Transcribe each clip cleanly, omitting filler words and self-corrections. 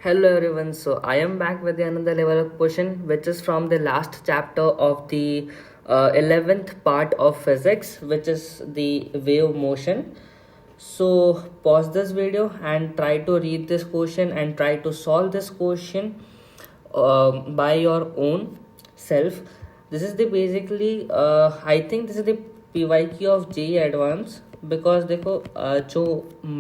Hello everyone, so I am back with another level of question which is from the last chapter of the 11th part of physics, which is the wave motion. So pause this video and try to read this question and try to solve this question by your own self. This is the basically I think this is the PYQ of JEE Advance, because देखो जो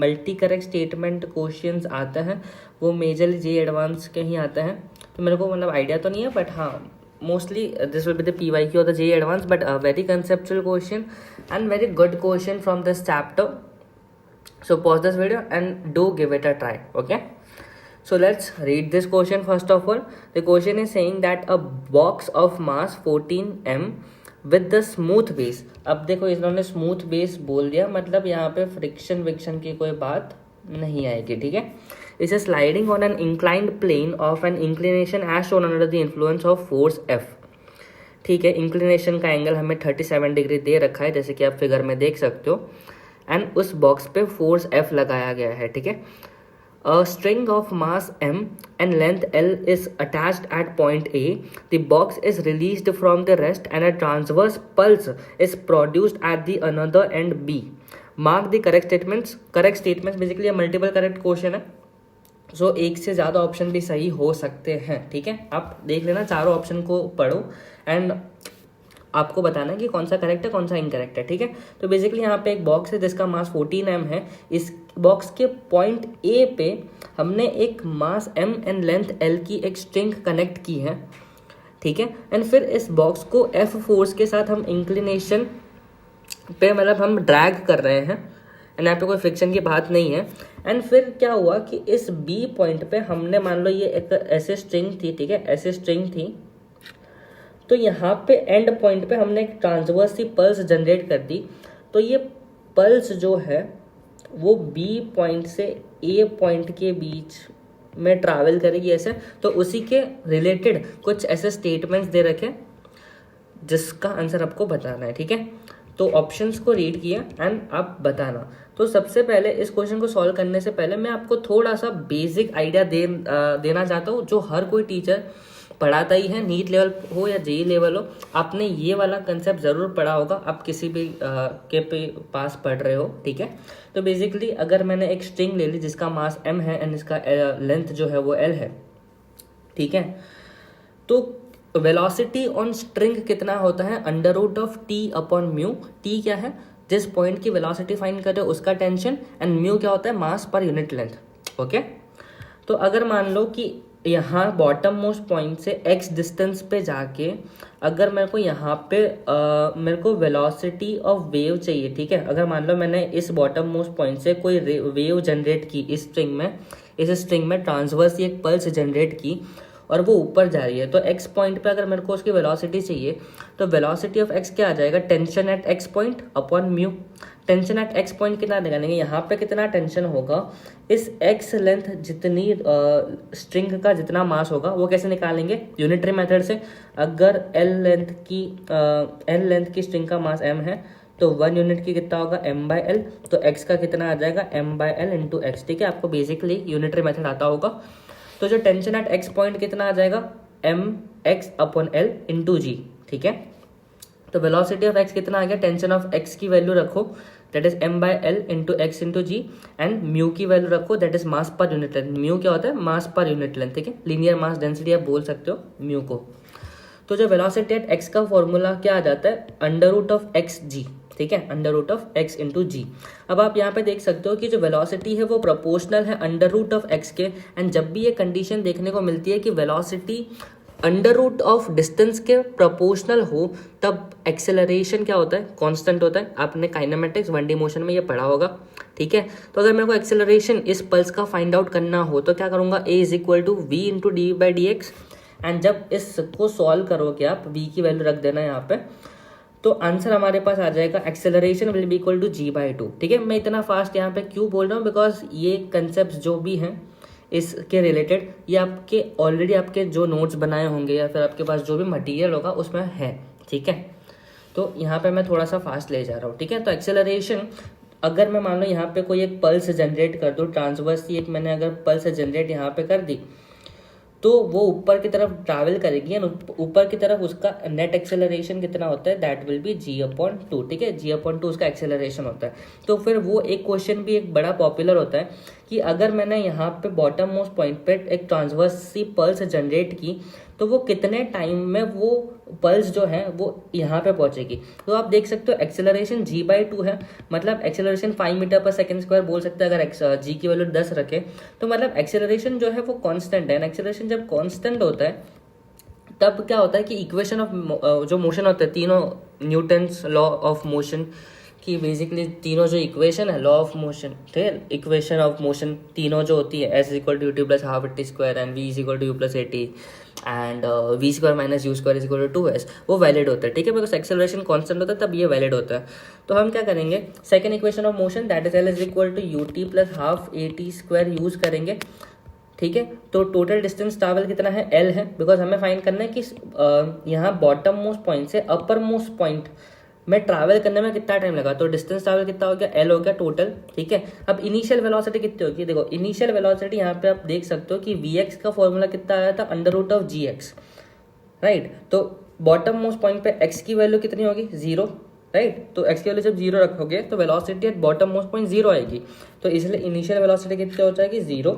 multi correct statement questions आते हैं वो majorly जे advance के ही आते हैं. तो मेरे को मतलब आइडिया तो नहीं है, बट हाँ mostly this will be the PYQ और the J advance, but very conceptual question and very good question from this chapter. So pause this video and do give it a try. Okay, so let's read this question. First of all, the question is saying that a box of mass 14m with the smooth base. अब देखो इन्होंने smooth base बोल दिया, मतलब यहाँ पे friction विक्शन की कोई बात नहीं आएगी. ठीक है, इस sliding on an inclined plane of an inclination as shown under the influence of force F. ठीक है, इंक्लिनेशन का एंगल हमें 37 डिग्री दे रखा है, जैसे कि आप फिगर में देख सकते हो, एंड उस बॉक्स पे फोर्स F लगाया गया है. ठीक है, a string of mass m and length L is attached at point A. The box is released from the rest and a transverse pulse is produced at the another end B. Mark the correct statements. Correct statements basically a multiple correct question है. सो एक से ज़्यादा option भी सही हो सकते हैं. ठीक है, आप देख लेना, चारों ऑप्शन को पढ़ो एंड आपको बताना है कि कौन सा करेक्ट है कौन सा इनकरेक्ट है. ठीक है, तो बेसिकली यहाँ पे एक बॉक्स है जिसका मास 14m है. इस बॉक्स के पॉइंट ए पे हमने एक मास m एंड लेंथ l की एक स्ट्रिंग कनेक्ट की है. ठीक है, एंड फिर इस बॉक्स को F फोर्स के साथ हम इंक्लिनेशन पे मतलब हम ड्रैग कर रहे हैं, एंड यहाँ पे कोई फ्रिक्शन की बात नहीं है. एंड फिर क्या हुआ कि इस B पॉइंट पे हमने, मान लो ये एक ऐसे स्ट्रिंग थी. ठीक है, ऐसे स्ट्रिंग थी, तो यहाँ पे एंड पॉइंट पे हमने एक ट्रांसवर्स सी पल्स जनरेट कर दी. तो ये पल्स जो है वो B पॉइंट से A पॉइंट के बीच में ट्रैवल करेगी ऐसे. तो उसी के रिलेटेड कुछ ऐसे स्टेटमेंट्स दे रखे जिसका आंसर आपको बताना है. ठीक है, तो ऑप्शंस को रीड किया एंड आप बताना. तो सबसे पहले इस क्वेश्चन को सॉल्व करने से पहले मैं आपको थोड़ा सा बेसिक आइडिया देना चाहता हूँ, जो हर कोई टीचर पढ़ाता ही है, नीट लेवल हो या JEE लेवल हो. आपने ये वाला कंसेप्ट ज़रूर पढ़ा होगा, आप किसी भी के पास पढ़ रहे हो. ठीक है, तो बेसिकली अगर मैंने एक स्ट्रिंग ले ली जिसका मास m है एंड इसका लेंथ जो है वो l है. ठीक है, तो वेलोसिटी ऑन स्ट्रिंग कितना होता है, under root of t upon mu. t क्या है, जिस पॉइंट की वेलोसिटी फाइंड कर रहे हो उसका टेंशन, एंड म्यू क्या होता है, मास पर यूनिट लेंथ. ओके, तो अगर मान लो कि यहाँ बॉटम मोस्ट पॉइंट से x डिस्टेंस पे जाके अगर मेरे को यहाँ पे मेरे को वेलोसिटी ऑफ वेव चाहिए. ठीक है, अगर मान लो मैंने इस बॉटम मोस्ट पॉइंट से कोई वेव जनरेट की इस स्ट्रिंग में ट्रांसवर्स एक पल्स जनरेट की और वो ऊपर जा रही है, तो x पॉइंट पे अगर मेरे को उसकी वेलोसिटी चाहिए तो वेलोसिटी ऑफ x क्या आ जाएगा, tension eight x point upon mu. Tension eight x point कितना निकालेंगे, यहाँ पे कितना टेंशन होगा, इस x लेंथ जितनी स्ट्रिंग का जितना मास होगा वो कैसे निकालेंगे, यूनिटरी मेथड से. अगर l लेंथ की स्ट्रिंग का मास m है तो 1 यूनिट की कितना होगा, m/l. तो x का कितना आ जाएगा, m/l इंटू x. ठीक है, आपको बेसिकली यूनिटरी मेथड आता होगा. तो जो टेंशन एट x पॉइंट कितना आ जाएगा, mx upon l into g. ठीक है, तो वेलोसिटी ऑफ x कितना आ गया, टेंशन ऑफ x की वैल्यू रखो that is m/l into x into g, and mu की वैल्यू रखो that is mass per unit length. Mu क्या होता है, मास पर यूनिट लेंथ. ठीक है, लीनियर मास डेंसिटी आप बोल सकते हो म्यू को. तो जो वेलोसिटी एट x का फॉर्मूला क्या आ जाता है, under root of X G. ठीक है, under root of x into G. अब आप यहाँ पे देख सकते हो कि जो वेलोसिटी है वो प्रोपोर्शनल है अंडर रूट ऑफ x के, एंड जब भी ये कंडीशन देखने को मिलती है कि velocity under root of distance के प्रोपोर्शनल हो, तब एक्सेलरेशन क्या होता है, कांस्टेंट होता है. आपने काइनेमेटिक्स 1D मोशन में ये पढ़ा होगा. ठीक है, तो अगर मेरे को एक्सेलरेशन इस पल्स का फाइंड आउट करना हो तो क्या करूँगा, a is equal to v into डी/dx. एंड जब इसको सॉल्व करोगे आप, v की वैल्यू रख देना यहाँ पे, तो आंसर हमारे पास आ जाएगा acceleration will be equal to g/2. ठीक है, मैं इतना फास्ट यहाँ पे क्यों बोल रहा हूँ, बिकॉज ये कंसेप्ट जो भी हैं इसके रिलेटेड ये आपके ऑलरेडी आपके जो नोट्स बनाए होंगे या फिर आपके पास जो भी मटेरियल होगा उसमें है. ठीक है, तो यहाँ पे मैं थोड़ा सा फास्ट ले जा रहा हूँ. ठीक है, तो एक्सेलरेशन अगर मैं मान लो यहाँ पे कोई एक पल्स जनरेट कर दूँ, ट्रांसवर्सली एक मैंने अगर पल्स जनरेट यहाँ पे कर दी, तो वो ऊपर की तरफ ट्रैवल करेगी एंड ऊपर की तरफ उसका नेट एक्सेलरेशन कितना होता है, दैट विल बी g/2, ठीक है, g/2 उसका एक्सेलरेशन होता है। तो फिर वो एक क्वेश्चन भी एक बड़ा पॉपुलर होता है कि अगर मैंने यहाँ पे बॉटम मोस्ट पॉइंट पे एक ट्रांसवर्सी पल्स जनरेट की, तो वो कितने टाइम में वो पल्स जो है वो यहाँ पे पहुंचेगी। तो आप देख सकते हो एक्सेलरेशन g/2 है, मतलब एक्सेलरेशन 5 मीटर पर सेकेंड स्क्वायर बोल सकते हैं अगर जी की वैल्यू 10 रखे, तो मतलब एक्सेलरेशन जो है वो कांस्टेंट है। एक्सेलरेशन जब कांस्टेंट होता है तब क्या होता है कि इक्वेशन ऑफ जो मोशन होता है, तीनों न्यूटन्स लॉ ऑफ मोशन की बेसिकली तीनों जो इक्वेशन है लॉ ऑफ मोशन, ठीक है, इक्वेशन ऑफ मोशन तीनों जो होती है s = ut + ½ t square and v = u + at and v² - u² = 2s, वो वैलिड होता है, ठीक है, बिकॉज एक्सेलरेशन कांस्टेंट होता है तब ये वैलिड होता है। तो हम क्या करेंगे, second equation of motion that is l = ut + ½ at² use करेंगे, ठीक है। तो टोटल डिस्टेंस ट्रैवल कितना है, l है, बिकॉज हमें फाइंड करना है कि यहाँ बॉटम मोस्ट पॉइंट से अपर मोस्ट पॉइंट में ट्रैवल करने में कितना टाइम लगा। तो डिस्टेंस ट्रैवल कितना हो गया, l हो गया टोटल, ठीक है। अब इनिशियल वेलोसिटी कितनी होगी, देखो इनिशियल वेलोसिटी यहाँ पे आप देख सकते हो कि vx का फॉर्मूला कितना आया था, √gx, राइट। तो बॉटम मोस्ट पॉइंट पे x की वैल्यू कितनी होगी, 0, राइट। तो x की वैल्यू जब 0 रखोगे तो velocity at bottom most point 0 आएगी, तो इसलिए इनिशियल वेलोसिटी कितनी हो जाएगी, 0।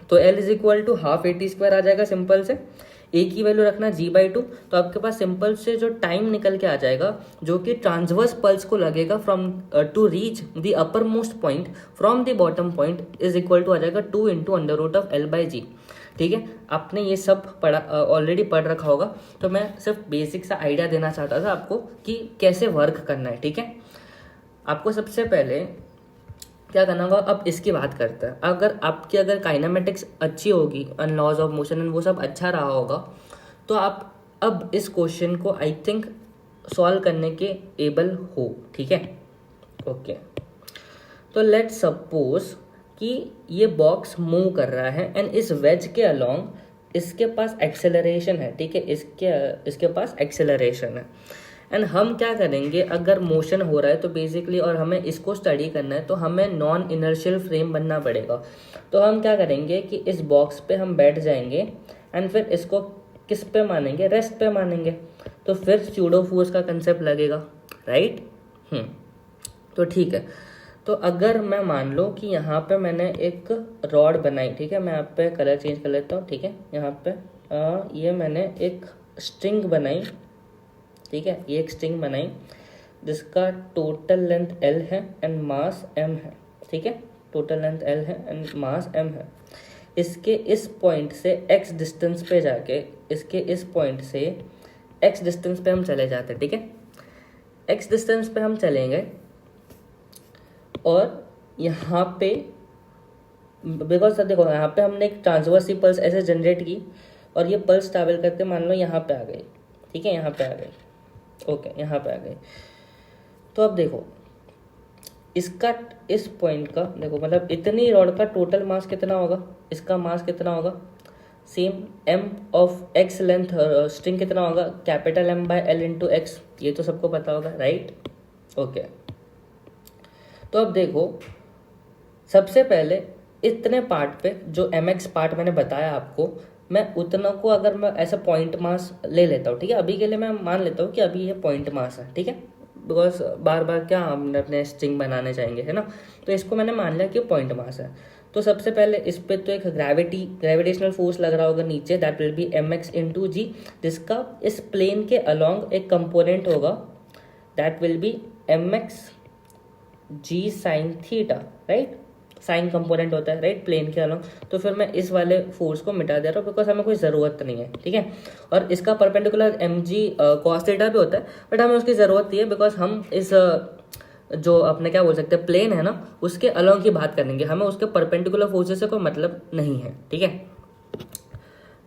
तो l = ½ at² आ जाएगा सिंपल से। a की वैल्यू रखना g/2, तो आपके पास सिंपल से जो टाइम निकल के आ जाएगा जो कि ट्रांसवर्स पल्स को लगेगा from to reach the uppermost point from the bottom point is equal to आ जाएगा 2 × √L/g, ठीक है। आपने ये सब पढ़ा ऑलरेडी पढ़ रखा होगा, तो मैं सिर्फ बेसिक सा आइडिया देना चाहता था आपको कि कैसे वर्क करना है, ठीक है। आपको सबसे पहले क्या करना होगा, अब इसकी बात करते हैं। अगर काइनेमेटिक्स अच्छी होगी and laws of motion and वो सब अच्छा रहा होगा, तो आप अब इस क्वेश्चन को आई थिंक सॉल्व करने के एबल हो, ठीक है, ओके। तो लेट्स सपोज कि ये बॉक्स मूव कर रहा है एंड इस वेज के अलोंग इसके पास एक्सेलरेशन है, ठीक है, इसके पास एक्सेलरेशन है। एंड हम क्या करेंगे, अगर मोशन हो रहा है तो बेसिकली और हमें इसको स्टडी करना है तो हमें नॉन इनर्शियल फ्रेम बनना पड़ेगा। तो हम क्या करेंगे कि इस बॉक्स पे हम बैठ जाएंगे एंड फिर इसको किस पे मानेंगे, रेस्ट पे मानेंगे, तो फिर स्यूडो फोर्स का कंसेप्ट लगेगा, राइट। तो ठीक है, तो अगर मैं मान लो कि यहाँ पे मैंने एक रॉड बनाई, ठीक है, मैं यहाँ पे कलर चेंज कर लेता हूँ, ठीक है, यहाँ पे ये मैंने एक स्ट्रिंग बनाई, ठीक है, ये एक स्ट्रिंग बनाई जिसका टोटल लेंथ l है एंड मास m है, ठीक है, टोटल लेंथ l है एंड मास m है। इसके इस पॉइंट से x डिस्टेंस पे जाके इसके इस पॉइंट से x डिस्टेंस पे हम चले जाते हैं, ठीक है, x डिस्टेंस पे हम चलेंगे और यहाँ पे बिकॉज देखो यहाँ पे हमने एक ट्रांसवर्सी पल्स ऐसे जनरेट की और ये पल्स ट्रैवल करके मान लो यहाँ पे आ गई, ठीक है, यहाँ पे आ गई, ओके, यहाँ पे आ गई। तो अब देखो इसका इस पॉइंट का देखो, मतलब इतनी रॉड का टोटल मास कितना होगा, इसका मास कितना होगा, same m of x length string कितना होगा, कैपिटल M/L × x, ये तो सबको पता होगा, राइट, ओके। तो अब देखो सबसे पहले इतने पार्ट पे जो mx पार्ट मैंने बताया आपको, मैं उतना को अगर मैं ऐसा पॉइंट मास ले लेता हूँ, ठीक है, अभी के लिए मैं मान लेता हूँ कि अभी ये पॉइंट मास है, ठीक है, बिकॉज बार बार क्या हम अपने स्ट्रिंग बनाने चाहेंगे, है ना। तो इसको मैंने मान लिया कि पॉइंट मास है। तो सबसे पहले इस पे तो एक ग्रेविटेशनल फोर्स लग रहा होगा नीचे, that will B mx × g, जिसका इस प्लेन के अलोंग एक कंपोनेंट होगा, that will B mx g sin theta, right, sign component होता है, राइट, प्लेन के अलोंग। तो फिर मैं इस वाले फोर्स को मिटा दे रहा हूँ बिकॉज हमें कोई ज़रूरत नहीं है, ठीक है। और इसका परपेंडिकुलर mg cos थीटा भी होता है, बट हमें उसकी ज़रूरत नहीं है बिकॉज हम इस जो अपने क्या बोल सकते हैं प्लेन है ना, उसके अलोंग की बात करेंगे, हमें उसके परपेंडिकुलर फोर्सेस से कोई मतलब नहीं है, ठीक है।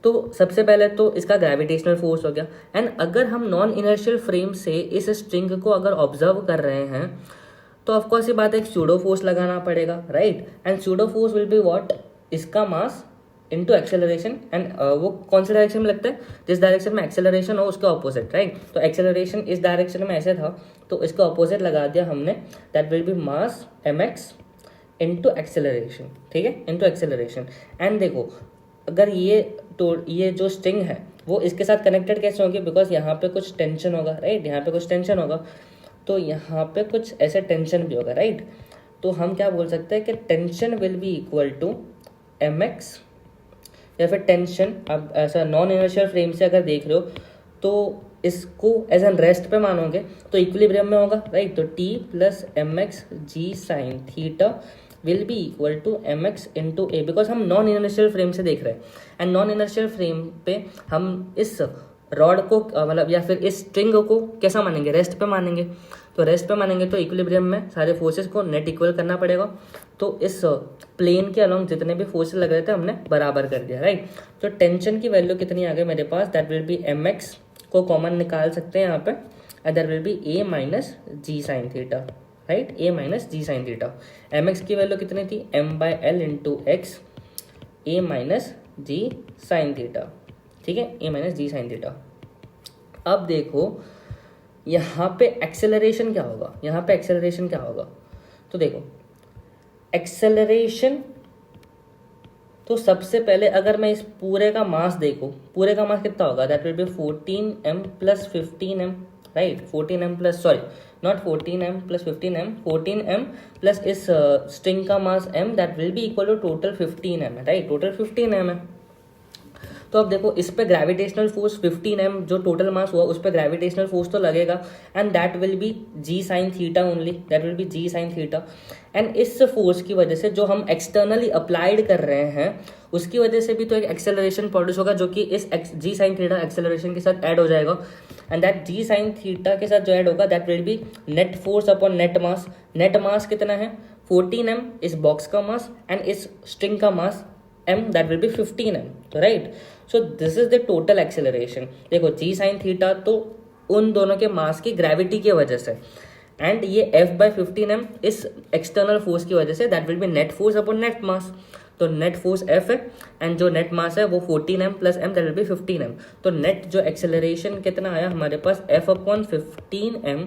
तो सबसे पहले तो इसका ग्रेविटेशनल फोर्स हो गया। एंड अगर हम नॉन इनर्शियल फ्रेम से इस स्ट्रिंग को अगर ऑब्जर्व कर रहे हैं तो ऑफकोर्स ये बात है, एक स्यूडो फोर्स लगाना पड़ेगा, right, and pseudo force will be what, इसका मास इंटू एक्सेलरेशन, एंड वो कौन से डायरेक्शन में लगता है, जिस डायरेक्शन में एक्सेलरेशन हो उसके ऑपोजिट, राइट। तो एक्सेलरेशन इस डायरेक्शन में ऐसे था, तो इसका ऑपोजिट लगा दिया हमने, that will B mass mx into acceleration, ठीक है, इंटू एक्सेलरेशन। एंड देखो अगर ये जो स्ट्रिंग है वो इसके साथ कनेक्टेड कैसे होंगे, बिकॉज यहाँ पे कुछ टेंशन होगा, राइट, यहाँ पे कुछ टेंशन होगा, तो यहाँ पे कुछ ऐसे टेंशन भी होगा, राइट। तो हम क्या बोल सकते हैं कि tension will be equal to mx, या फिर टेंशन, अब ऐसा नॉन इनर्शियल फ्रेम से अगर देख रहे हो तो इसको एज एन रेस्ट पे मानोगे तो इक्विलिब्रियम में होगा, राइट। तो t plus m x g sine theta will be equal to m x into a, because हम नॉन इनर्शियल फ्रेम से देख रहे हैं, एंड नॉन इनर्शियल फ्रेम पे हम इस रॉड को मतलब या फिर इस स्ट्रिंग को कैसा मानेंगे, रेस्ट पे मानेंगे। तो रेस्ट पे मानेंगे तो इक्विलिब्रियम में सारे फोर्सेस को नेट इक्वल करना पड़ेगा, तो इस प्लेन के अलोंग जितने भी फोर्सेस लग रहे थे हमने बराबर कर दिया, राइट। तो टेंशन की वैल्यू कितनी आ गई मेरे पास, that will be M X को कॉमन निकाल सकते हैं यहाँ पे, and that will be A minus G sine theta, right, A minus G sine theta. M X की वैल्यू कितनी थी, M by L into X A minus G sine theta, ठीक है, A minus G sine theta. अब देखो यहाँ पे acceleration क्या होगा, यहाँ पे एक्सेलरेशन क्या होगा, तो देखो एक्सेलरेशन, तो सबसे पहले अगर मैं इस पूरे का मास देखूँ, पूरे का मास कितना होगा, that will be 14m plus 15m, right, 14m plus, sorry not 14m plus 15m, 14m plus इस स्ट्रिंग का mass m, that will be equal to total 15m, right, total 15m है। तो अब देखो इस पे ग्रेविटेशनल फोर्स 15m जो total mass हुआ उस पे ग्रेविटेशनल फोर्स तो लगेगा, and that will be g sine theta only, that will be g sine theta. And इस फोर्स की वजह से जो हम एक्सटर्नली अप्लाइड कर रहे हैं उसकी वजह से भी तो एक एक्सेलरेशन प्रोड्यूस होगा, जो कि इस जी साइन थीटा एक्सेलरेशन के साथ ऐड हो जाएगा, and that G sine theta के साथ जो ऐड होगा that will be net force upon net mass. Net mass कितना है 14m इस बॉक्स का मास, एंड इस स्ट्रिंग का mass m, that will be 15m, right? So this is the total acceleration। देखो g sin थीटा तो उन दोनों के मास की ग्रेविटी की वजह से, एंड ये f by 15m इस एक्सटर्नल फोर्स की वजह से, that will be net force upon net mass। तो नेट फोर्स f है, एंड जो नेट मास है वो 14m plus m, that will be 15m। तो नेट जो एक्सेलरेशन कितना आया हमारे पास f अपॉन 15m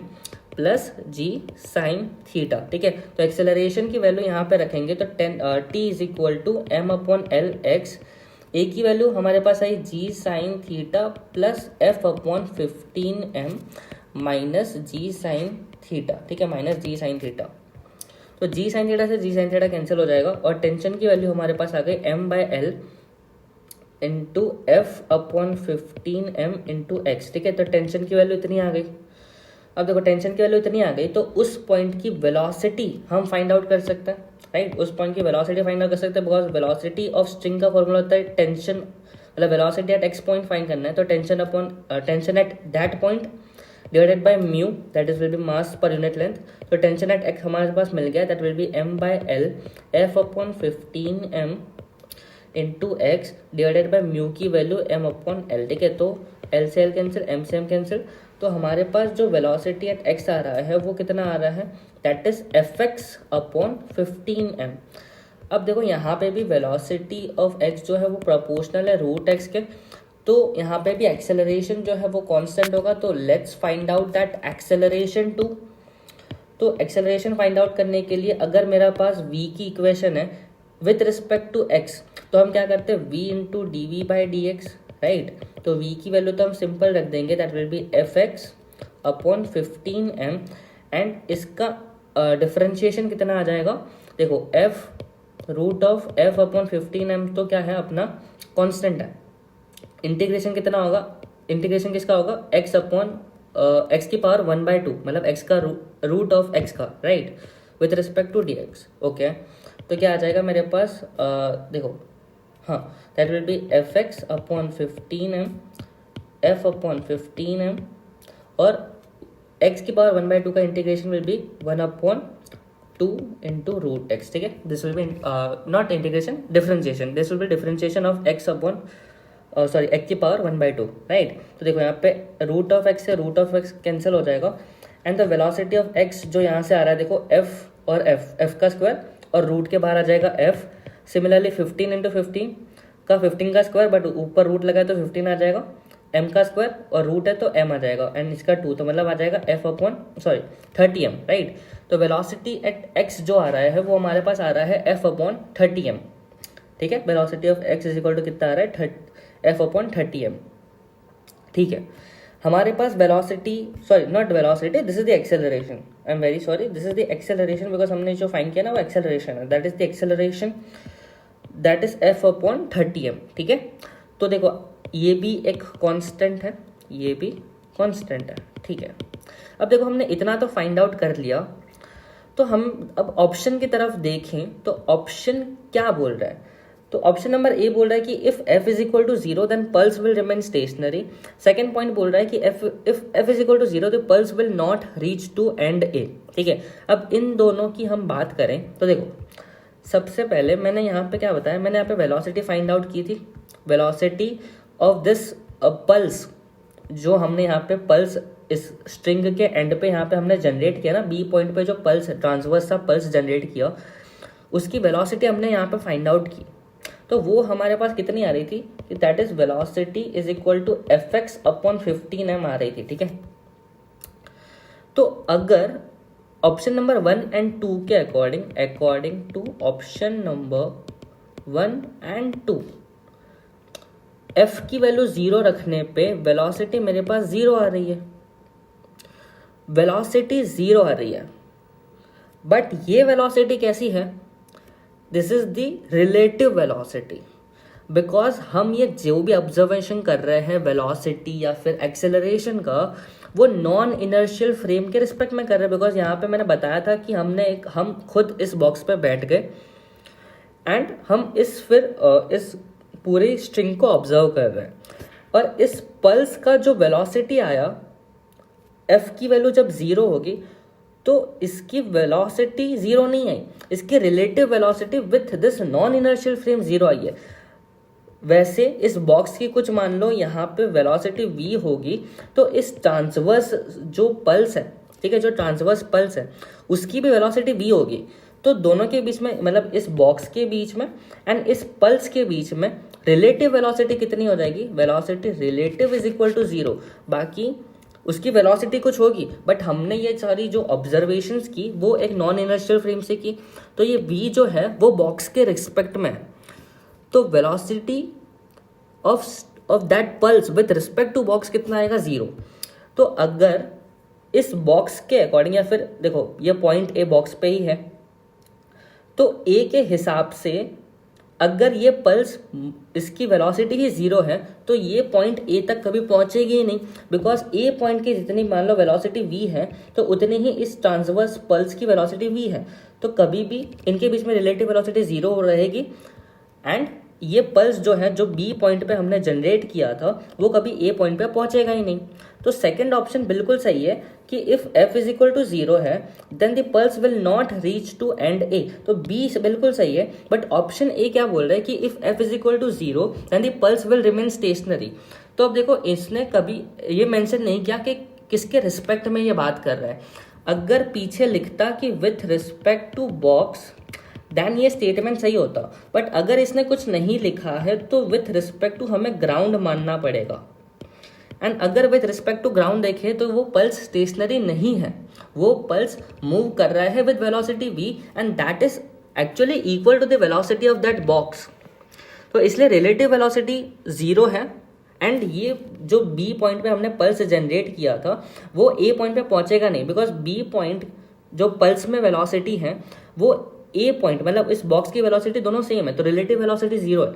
प्लस जी साइन थीटा, ठीक है। तो एक्सेलरेशन की वैल्यू यहाँ पे रखेंगे तो t is equal to M upon L X, A की वैल्यू हमारे पास आई G sine theta plus F upon 15m minus G sine theta, ठीक है, माइनस जी साइन थीटा। तो जी साइन थीटा से जी साइन थीटा कैंसिल हो जाएगा, और टेंशन की वैल्यू हमारे पास आ गई m by L into F upon 15m into x, ठीक है। तो टेंशन की वैल्यू इतनी आ गई। अब देखो टेंशन की वैल्यू इतनी आ गई तो उस पॉइंट की वेलोसिटी हम फाइंड आउट कर सकते हैं, राइट, उस पॉइंट की वेलोसिटी फाइंड आउट कर सकते हैं, बिकॉज वेलोसिटी ऑफ स्ट्रिंग का फॉर्मूला होता है टेंशन, मतलब velocity at x point find करना है, तो tension upon tension at that point divided by mu, that is will be mass per unit length. तो टेंशन एट एक्स हमारे पास मिल गया, that will B m by L F upon 15m into x divided by mu की value m upon L, ठीक है। तो L से L cancel, m से m cancel, तो हमारे पास जो वेलोसिटी एट x आ रहा है वो कितना आ रहा है, that is fx upon 15m। अब देखो यहाँ पे भी वेलोसिटी ऑफ x जो है वो प्रोपोर्शनल है रूट x के, तो यहाँ पे भी एक्सेलरेशन जो है वो कांस्टेंट होगा। तो let's find out that acceleration too. तो एक्सेलरेशन फाइंड आउट करने के लिए अगर मेरा पास v की इक्वेशन है विथ रिस्पेक्ट टू x, तो हम क्या करते हैं v into d v by d x, right. तो v की वैल्यू तो हम सिंपल रख देंगे, that will be f x upon 15m, and इसका डिफरेंशिएशन कितना आ जाएगा, देखो f root of f upon 15m तो क्या है अपना कांस्टेंट है। इंटीग्रेशन कितना होगा, इंटीग्रेशन किसका होगा, x अपॉन x की पावर 1/2, मतलब x का रूट ऑफ x का, right, with respect to dx, okay. तो क्या आ जाएगा मेरे पास, देखो हाँ, that will be f x upon 15m, f upon 15m, और x की पावर 1/2 का integration will be 1/2 into root x, ठीक है। This will be not integration, differentiation, this will be differentiation of x upon sorry x की power 1/2, right. तो देखो यहाँ पे रूट ऑफ x से रूट ऑफ x कैंसिल हो जाएगा, and the velocity of x जो यहाँ से आ रहा है देखो f और f का स्क्वायर, और रूट के बाहर आ जाएगा f। सिमिलरली 15 इंटू 15 का 15 का स्क्वायर, बट ऊपर रूट लगाए तो 15 आ जाएगा, m का स्क्वायर और रूट है तो m आ जाएगा, एंड इसका 2, तो मतलब आ जाएगा f/30m, राइट। तो वेलोसिटी एट x जो आ रहा है वो हमारे पास आ रहा है f/30m, ठीक है। Velocity of x is equal to कितना आ रहा है, f/30m, ठीक है। हमारे पास velocity, sorry not velocity, this is the acceleration, I am very sorry, this is the acceleration, because हमने जो फाइंड किया ना वो एक्सेलरेशन है, that is the acceleration, that is f/30m, ठीक है। तो देखो ये भी एक कांस्टेंट है, ये भी कांस्टेंट है, ठीक है। अब देखो हमने इतना तो फाइंड आउट कर लिया, तो हम अब ऑप्शन की तरफ देखें तो ऑप्शन क्या बोल रहा है। तो ऑप्शन नंबर ए बोल रहा है कि if f is equal to 0 then pulse will remain stationary. Second point बोल रहा है कि if f is equal to 0 तो pulse will not reach to end A, ठीक है। अब इन दोनों की हम बात करें तो देखो सबसे पहले मैंने यहाँ पे क्या बताया, मैंने यहाँ पे वेलोसिटी फाइंड आउट की थी, वेलोसिटी ऑफ दिस पल्स, जो हमने यहाँ पे पल्स इस स्ट्रिंग के एंड पे यहाँ पे हमने जनरेट किया ना, बी पॉइंट पे जो पल्स ट्रांसवर्स सा पल्स जनरेट किया, उसकी वेलोसिटी हमने यहाँ पे फाइंड आउट की। तो वो हमारे पास कितनी आ रही थी कि that is velocity is equal to fx/15m आ रही थी, ठीक है। तो अगर ऑप्शन नंबर 1 एंड 2 के according to option number 1 and 2 f की वैल्यू 0 रखने पे वेलोसिटी मेरे पास 0 आ रही है, वेलोसिटी 0 आ रही है, बट ये वेलोसिटी कैसी है, this is the relative velocity, because हम ये जो भी ऑब्जर्वेशन कर रहे हैं वेलोसिटी या फिर एक्सेलरेशन का, वो नॉन इनर्शियल फ्रेम के रिस्पेक्ट में कर रहे हैं। बिकॉज यहाँ पे मैंने बताया था कि हम खुद इस बॉक्स पे बैठ गए एंड हम इस पूरी स्ट्रिंग को ऑब्जर्व कर रहे हैं, और इस पल्स का जो वेलोसिटी आया, f की वैल्यू जब 0 होगी तो इसकी वेलोसिटी 0 नहीं आई, इसकी relative velocity with this non inertial frame 0 आई है। वैसे इस बॉक्स की कुछ मान लो यहाँ पे वेलोसिटी v होगी, तो इस ट्रांसवर्स जो पल्स है, ठीक है, जो ट्रांसवर्स पल्स है उसकी भी वेलोसिटी v होगी। तो दोनों के बीच में, मतलब इस बॉक्स के बीच में एंड इस पल्स के बीच में रिलेटिव वेलोसिटी कितनी हो जाएगी, velocity relative is equal to 0। बाकी उसकी वेलोसिटी कुछ होगी, बट हमने ये सारी जो ऑब्जर्वेशंस की वो एक नॉन इनर्शियल फ्रेम से की, तो ये v जो है वो बॉक्स के रिस्पेक्ट में है। तो velocity of that pulse with respect to box कितना आएगा, 0। तो अगर इस बॉक्स के अकॉर्डिंग, या फिर देखो ये पॉइंट ए बॉक्स पे ही है, तो ए के हिसाब से अगर ये पल्स इसकी वेलोसिटी ही 0 है तो ये पॉइंट ए तक कभी पहुंचेगी ही नहीं, बिकॉज ए पॉइंट की जितनी मान लो वेलोसिटी v है तो उतनी ही इस ट्रांसवर्स पल्स की वेलोसिटी v है, तो कभी भी इनके बीच में रिलेटिव वेलोसिटी 0 रहेगी, एंड ये पल्स जो है जो बी पॉइंट पे हमने जनरेट किया था वो कभी ए पॉइंट पे पहुंचेगा ही नहीं। तो सेकंड ऑप्शन बिल्कुल सही है कि if f is equal to 0 है then the pulse will not reach to end A, तो बी बिल्कुल सही है। बट ऑप्शन ए क्या बोल रहा है कि if f is equal to 0 then the pulse will remain stationary. तो अब देखो इसने कभी ये मेंशन नहीं किया कि किसके रिस्पेक्ट में ये बात कर रहा है। अगर पीछे लिखता कि with respect to box then ये स्टेटमेंट सही होता, बट अगर इसने कुछ नहीं लिखा है तो विथ रिस्पेक्ट टू हमें ग्राउंड मानना पड़ेगा, एंड अगर विथ रिस्पेक्ट टू ग्राउंड देखें तो वो पल्स स्टेशनरी नहीं है, वो पल्स मूव कर रहा है with velocity v and that is actually equal to the velocity of that box. तो इसलिए रिलेटिव वेलोसिटी 0 है, एंड ये जो b पॉइंट पे हमने पल्स जनरेट किया था वो a पॉइंट पे पहुंचेगा नहीं, बिकॉज b पॉइंट जो पल्स में वेलोसिटी है वो a पॉइंट, मतलब इस बॉक्स की वेलोसिटी दोनों सेम है, तो रिलेटिव वेलोसिटी 0 है,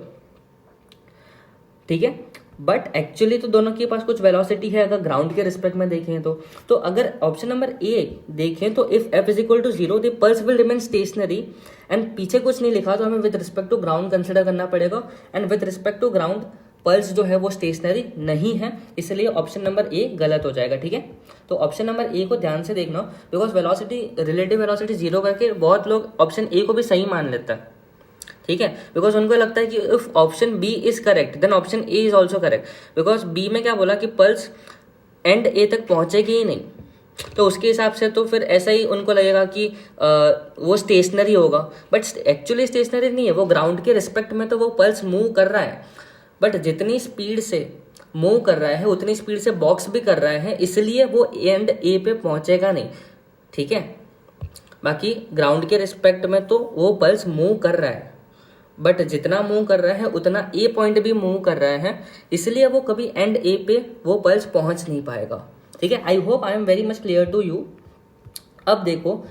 ठीक है। बट एक्चुअली तो दोनों के पास कुछ वेलोसिटी है अगर ग्राउंड के रिस्पेक्ट में देखें तो अगर ऑप्शन नंबर ए देखें तो if f is equal to 0 the pulse will remain stationary, and पीछे कुछ नहीं लिखा तो हमें with respect to ground consider करना पड़ेगा, and with respect to ground pulse जो है वो स्टेशनरी नहीं है, इसलिए ऑप्शन नंबर ए गलत हो जाएगा, ठीक है। तो ऑप्शन नंबर ए को ध्यान से देखना, बिकॉज वेलोसिटी रिलेटिव वेलोसिटी 0 करके बहुत लोग ऑप्शन ए को भी सही मान लेता है, ठीक है, बिकॉज उनको लगता है कि if option B is correct then option A is also correct, because B में क्या बोला कि पल्स एंड ए तक पहुंचेगी ही नहीं, तो उसके हिसाब से तो फिर ऐसा ही उनको लगेगा कि वो स्टेशनरी होगा, बट एक्चुअली स्टेशनरी नहीं है, वो ग्राउंड के रिस्पेक्ट में तो वो पल्स मूव कर रहा है, बट जितनी स्पीड से मूव कर रहा है उतनी स्पीड से बॉक्स भी कर रहा है, इसलिए वो एंड ए पे पहुंचेगा नहीं, ठीक है। बाकी ग्राउंड के रिस्पेक्ट में तो वो पल्स मूव कर रहा है, बट जितना मूव कर रहा है उतना ए पॉइंट भी मूव कर रहा है, इसलिए वो कभी एंड ए पे वो पल्स पहुंच नहीं पाएगा, ठीक है। I hope I am very much clear to you. अब देखो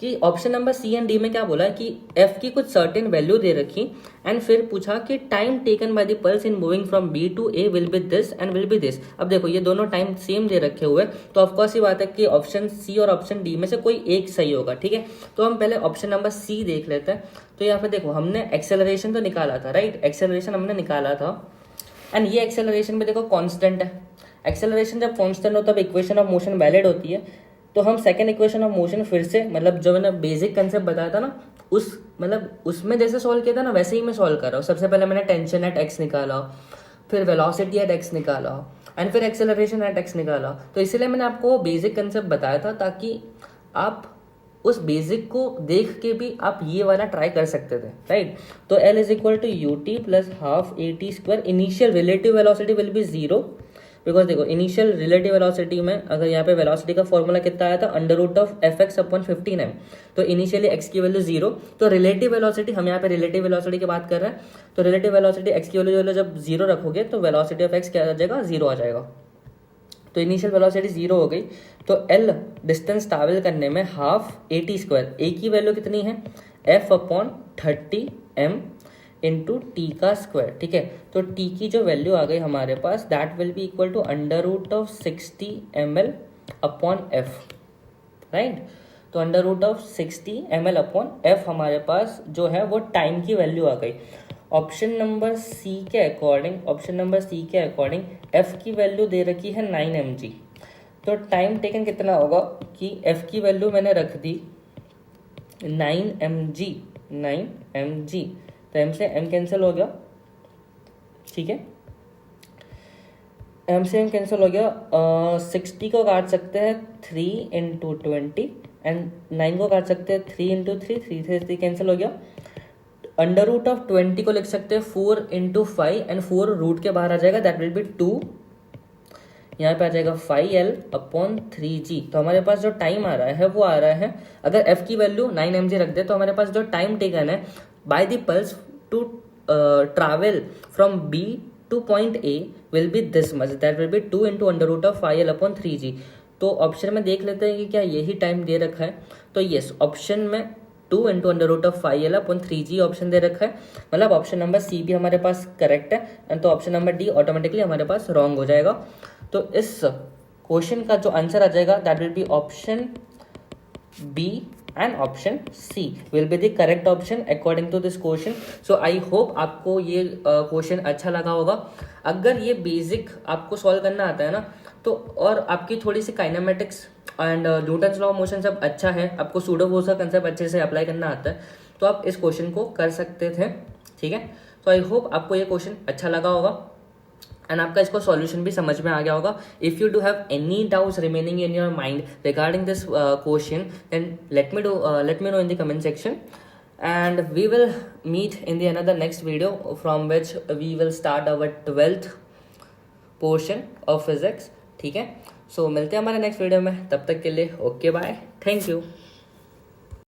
कि option number C and D में क्या बोला है कि एफ की कुछ सर्टेन वैल्यू दे रखी एंड फिर पूछा कि time taken by the pulse in moving from B to A will be this and will be this. अब देखो ये दोनों टाइम सेम दे रखे हुए, तो ऑफकोर्स ये बात है कि ऑप्शन सी और ऑप्शन डी में से कोई एक सही होगा, ठीक है। तो हम पहले ऑप्शन नंबर सी देख लेते हैं। तो यहाँ पे देखो हमने एक्सेलरेशन तो निकाला था, राइट, एक्सेलरेशन हमने निकाला था एंड ये एक्सेलरेशन में देखो कॉन्स्टेंट है। एक्सेलरेशन जब कॉन्स्टेंट हो तब इक्वेशन ऑफ मोशन वैलिड होती है। तो हम सेकेंड इक्वेशन ऑफ मोशन फिर से, मतलब जो मैंने बेसिक कंसेप्ट बताया था ना, उसमें जैसे सॉल्व किया था ना वैसे ही मैं सॉल्व कर रहा हूँ। सबसे पहले मैंने टेंशन एट एक्स निकाला, फिर वेलोसिटी एट एक्स निकाला एंड फिर एक्सेलरेशन एट एक्स निकाला। तो इसलिए मैंने आपको बेसिक कंसेप्ट बताया था ताकि आप उस बेसिक को देख के भी आप ये वाला ट्राई कर सकते थे, राइट। तो L is equal to u t plus half a t square. Initial relative velocity will be zero, because देखो इनिशियल रिलेटिव वेलोसिटी में अगर यहाँ पे वेलोसिटी का फॉर्मूला कितना आया था, under root of f x upon 15m। तो इनिशियली एक्स की वैल्यू जीरो, तो रिलेटिव वेलोसिटी, हम यहाँ पे रिलेटिव वेलोसिटी की बात कर रहे हैं, तो रिलेटिव वेलोसिटी एक्स की वैल्यू जब जीरो रखोगे तो वेलोसिटी ऑफ एक्स क्या आ जाएगा, जीरो आ जाएगा। तो इनिशियल वेलोसिटी जीरो हो गई, तो L डिस्टेंस ट्रैवल करने में हाफ ए टी स्क्वायर, ए की वैल्यू कितनी है, F upon 30m into T का स्क्वायर, ठीक है। तो टी की जो वैल्यू आ गई हमारे पास, that will be equal to under root of 60 ml upon F, right. तो under root of 60 ml upon F हमारे पास जो है वो टाइम की वैल्यू आ गई। ऑप्शन नंबर सी के अकॉर्डिंग एफ की वैल्यू दे रखी है 9 mg। तो टाइम टेकन कितना होगा कि एफ की वैल्यू मैंने रख दी 9 mg, तो एम से एम कैंसिल हो गया, ठीक है, एम से एम कैंसिल हो गया। 60 को काट सकते हैं 3 इंटू 20 एंड 9 को काट सकते हैं 3 इंटू 3 से 3 कैंसिल हो गया। अंडर रूट ऑफ 20 को लिख सकते हैं 4 इंटू 5 एंड 4 रूट के बाहर आ जाएगा, दैट विल बी 2, यहाँ पे आ जाएगा 5L अपॉन 3G। तो हमारे पास जो टाइम आ रहा है वो आ रहा है, अगर F की वैल्यू 9 mg रख दे तो हमारे पास जो टाइम टेकन है by the pulse to travel from B to point A will be this much, that will be 2 into under root of 5L upon 3G। तो ऑप्शन में देख लेते हैं कि क्या यही टाइम दे रखा है। तो यस, ऑप्शन में 2 into under root of 5L upon 3G option दे रखा है, मतलब ऑप्शन नंबर सी भी हमारे पास करेक्ट है, एंड तो ऑप्शन नंबर डी ऑटोमेटिकली हमारे पास रॉन्ग हो जाएगा। तो इस क्वेश्चन का जो आंसर आ जाएगा that will be option B and option C will be the correct option according to this question. So I hope आपको ये क्वेश्चन अच्छा लगा होगा। अगर ये बेसिक आपको सॉल्व करना आता है ना, तो और आपकी थोड़ी सी kinematics and Newton's law of motion सब अच्छा है, आपको सूडोफोर्स का कंसेप्ट अच्छे से अप्लाई करना आता है, तो आप इस क्वेश्चन को कर सकते थे, ठीक है। तो आई होप आपको ये क्वेश्चन अच्छा लगा होगा एंड आपका इसको सॉल्यूशन भी समझ में आ गया होगा। If you do have any doubts remaining in your mind regarding this question, then let me know in the comment section and we will meet in the another next video from which we will start our 12th portion of physics, ठीक है। सो मिलते हैं हमारे next video में, तब तक के लिए ओके बाय, थैंक यू।